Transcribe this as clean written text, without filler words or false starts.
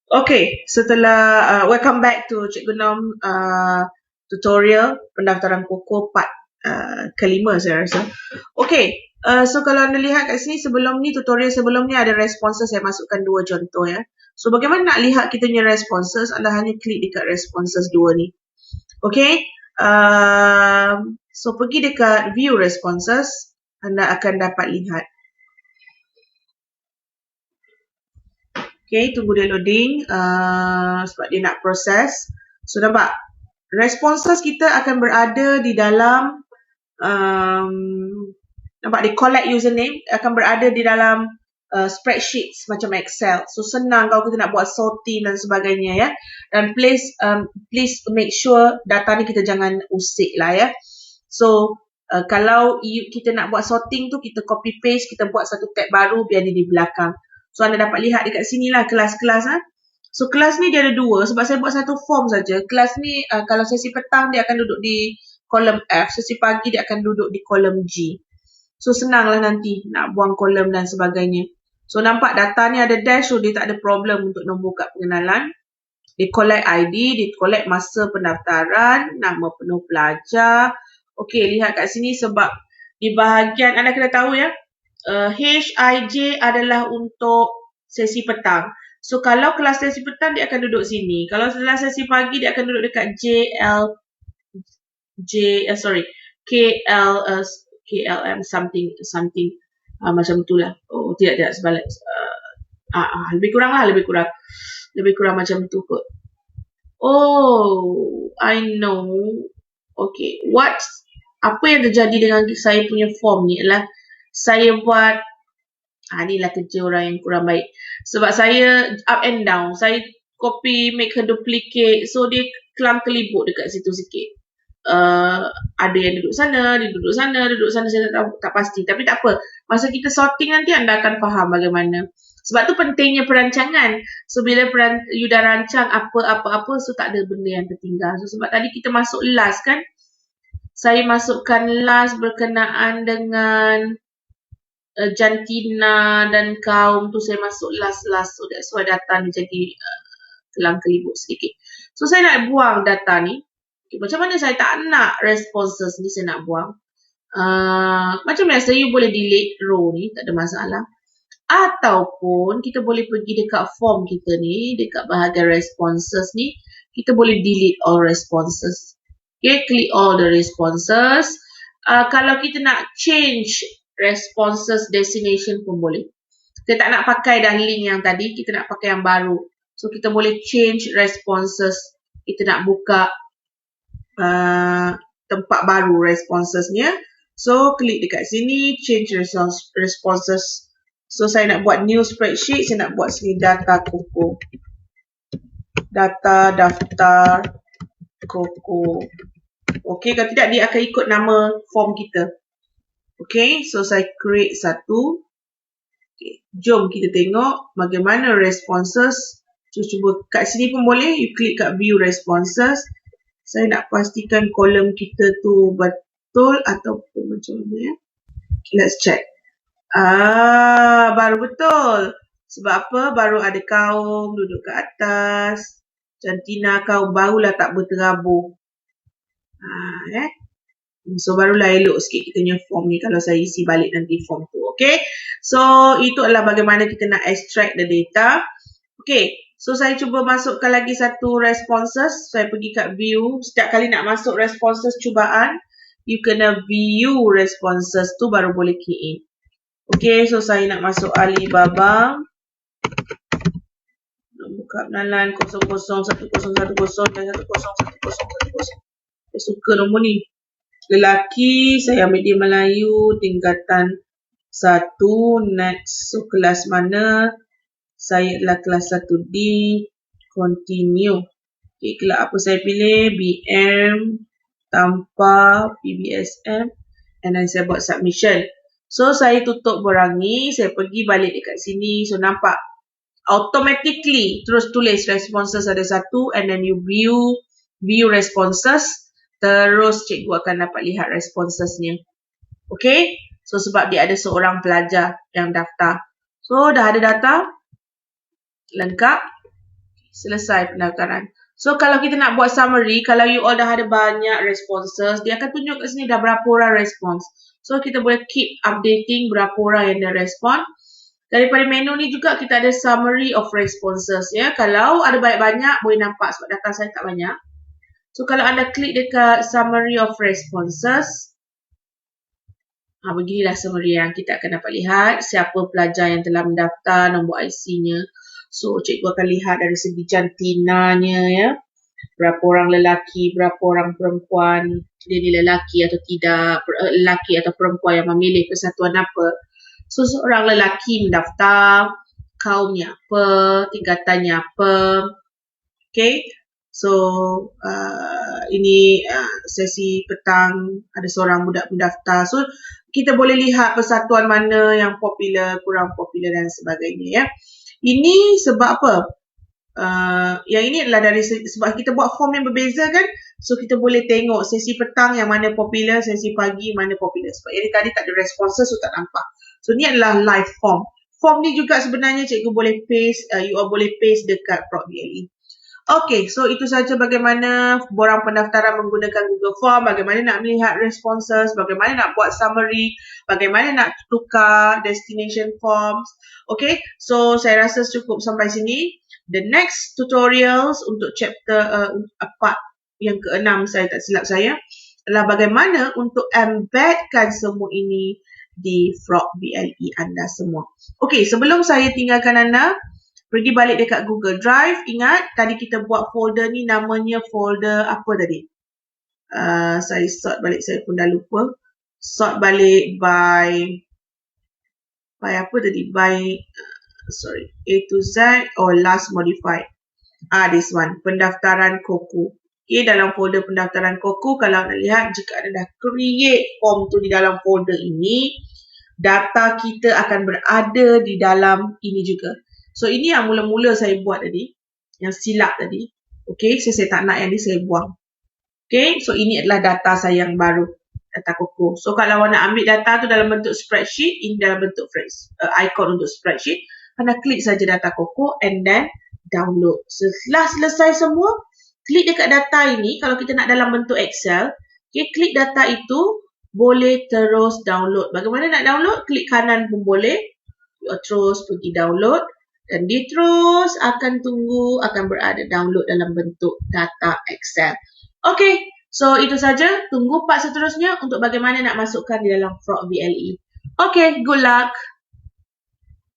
Okay, setelah welcome back to Cikgu Nom tutorial pendaftaran KOKO part kelima saya rasa. Okay, so kalau anda lihat kat sini sebelum ni tutorial sebelum ni ada responses, saya masukkan dua contoh ya. So bagaimana nak lihat kita punya responses, anda hanya klik dekat responses dua ni. Okay, so pergi dekat view responses, anda akan dapat lihat. Okay, tunggu dia loading sebab dia nak proses. So nampak, responses kita akan berada di dalam nampak dia collect username akan berada di dalam spreadsheet macam Excel. So senang kalau kita nak buat sorting dan sebagainya ya. Dan please make sure data ni kita jangan usik lah ya. So kalau kita nak buat sorting tu, kita copy paste, kita buat satu tab baru biar dia di belakang. So anda dapat lihat dekat sini lah kelas-kelas ha. So kelas ni dia ada dua sebab saya buat satu form saja. Kelas ni kalau sesi petang dia akan duduk di kolom F, sesi pagi dia akan duduk di kolom G. So senanglah nanti nak buang kolom dan sebagainya. So nampak data ni ada dash, so dia tak ada problem untuk nombor kad pengenalan. Dia collect ID, dia collect masa pendaftaran, nama penuh pelajar. Okey, lihat kat sini sebab di bahagian anda kena tahu ya. HIJ adalah untuk sesi petang. So kalau kelas sesi petang dia akan duduk sini. Kalau setelah sesi pagi dia akan duduk dekat KLM something macam itulah. Oh tidak sebalik. Lebih kurang macam tu kot. Oh, I know. Okay, apa yang terjadi dengan saya punya form ni adalah saya buat inilah kerja orang yang kurang baik. Sebab saya up and down, saya copy, make a duplicate, so dia kelang kelibut dekat situ sikit. Ada yang duduk sana, saya tak pasti. Tapi tak apa, masa kita sorting nanti anda akan faham bagaimana. Sebab tu pentingnya perancangan. So bila you dah rancang apa-apa, so tak ada benda yang tertinggal. So sebab tadi kita masuk last kan, saya masukkan last berkenaan dengan jantina dan kaum tu, saya masuk last. So that's why data ni jadi kelang kelibut sedikit. So saya nak buang data ni. Okay, macam mana saya tak nak responses ni saya nak buang. Macam biasa you boleh delete row ni, tak ada masalah. Ataupun kita boleh pergi dekat form kita ni, dekat bahagian responses ni, kita boleh delete all responses. Okay, click all the responses. Kalau kita nak change responses destination pun boleh. Kita tak nak pakai dah link yang tadi, kita nak pakai yang baru. So kita boleh change responses. Kita nak buka tempat baru responsesnya. So klik dekat sini, change responses. So saya nak buat new spreadsheet, saya nak buat sini data KOKO. Data daftar KOKO. Okay, kalau tidak dia akan ikut nama form kita. Okay, so saya create satu. Okay, jom kita tengok bagaimana responses. So cuba kat sini pun boleh, you klik kat view responses. Saya nak pastikan kolom kita tu betul ataupun macam mana ya. Okay, let's check. Baru betul. Sebab apa? Baru ada kaum duduk ke atas. Jantina kaum barulah tak berterabur. So barulah elok sikit kita punya form ni kalau saya isi balik nanti form tu. Okay. So itu adalah bagaimana kita nak extract the data. Okay. So saya cuba masukkan lagi satu responses. Saya pergi kat view. Setiap kali nak masuk responses cubaan, you kena view responses tu baru boleh key in. Okay. So saya nak masuk Alibaba. Buka penalan 001010 dan 101010. Saya suka nombor ni. Lelaki, saya ambil dia Melayu, tingkatan 1, next. So kelas mana? Saya adalah kelas 1D, continue. Okay, kelas apa saya pilih? BM, tanpa PBSM, and then saya buat submission. So saya tutup borang ni, saya pergi balik dekat sini. So nampak automatically terus tulis responses ada satu, and then you view responses. Terus cikgu akan dapat lihat responsesnya. Okay. So sebab dia ada seorang pelajar yang daftar. So dah ada data. Lengkap. Selesai pendaftaran. So, kalau kita nak buat summary, kalau you all dah ada banyak responses, dia akan tunjuk kat sini dah berapa orang respons. So, kita boleh keep updating berapa orang yang dah respon. Daripada menu ni juga kita ada summary of responses ya. Kalau ada banyak-banyak boleh nampak sebab data saya tak banyak. So kalau anda klik dekat summary of responses, beginilah summary yang kita akan dapat lihat siapa pelajar yang telah mendaftar, nombor IC-nya. So cikgu akan lihat dari segi jantinanya ya. Berapa orang lelaki, berapa orang perempuan, dia ni lelaki atau tidak, lelaki atau perempuan yang memilih persatuan apa. So, seorang lelaki mendaftar, kaumnya apa, tingkatannya apa. Okay, so ini sesi petang, ada seorang budak mendaftar. So, kita boleh lihat persatuan mana yang popular, kurang popular dan sebagainya ya. Ini sebab apa? Yang ini adalah dari sebab kita buat form yang berbeza kan. So, kita boleh tengok sesi petang yang mana popular, sesi pagi mana popular. Sebab yang tadi tak ada responses, so tak nampak. So, ni adalah live form. Form ni juga sebenarnya cikgu boleh paste, you all boleh paste dekat ProcBLE. Okay, so itu saja bagaimana borang pendaftaran menggunakan Google Form, bagaimana nak melihat responses, bagaimana nak buat summary, bagaimana nak tukar destination forms. Okay, so saya rasa cukup sampai sini. The next tutorials untuk chapter part yang ke-6 saya tak silap saya adalah bagaimana untuk embedkan semua ini di ProcBLE anda semua. Okey, sebelum saya tinggalkan anda, pergi balik dekat Google Drive. Ingat, tadi kita buat folder ni namanya folder apa tadi? Saya sort balik, saya pun dah lupa. Sort balik by apa tadi? Sorry, A to Z or last modified. This one, pendaftaran Coco. Okay, dalam folder pendaftaran Coco, kalau anda lihat, jika anda dah create form tu di dalam folder ini, data kita akan berada di dalam ini juga. So, ini yang mula-mula saya buat tadi, yang silap tadi. Okay, so saya tak nak yang ni, saya buang. Okay, so ini adalah data saya yang baru, data Coco. So, kalau anda ambil data tu dalam bentuk spreadsheet, ini dalam bentuk icon untuk spreadsheet, anda klik saja data Coco and then download. Setelah selesai semua, klik dekat data ini. Kalau kita nak dalam bentuk Excel, okay, klik data itu, boleh terus download. Bagaimana nak download? Klik kanan pun boleh. Terus pergi download. Dan dia terus akan tunggu, akan berada download dalam bentuk data Excel. Okay, so itu saja. Tunggu part seterusnya untuk bagaimana nak masukkan di dalam ProcBLE. Okay, good luck.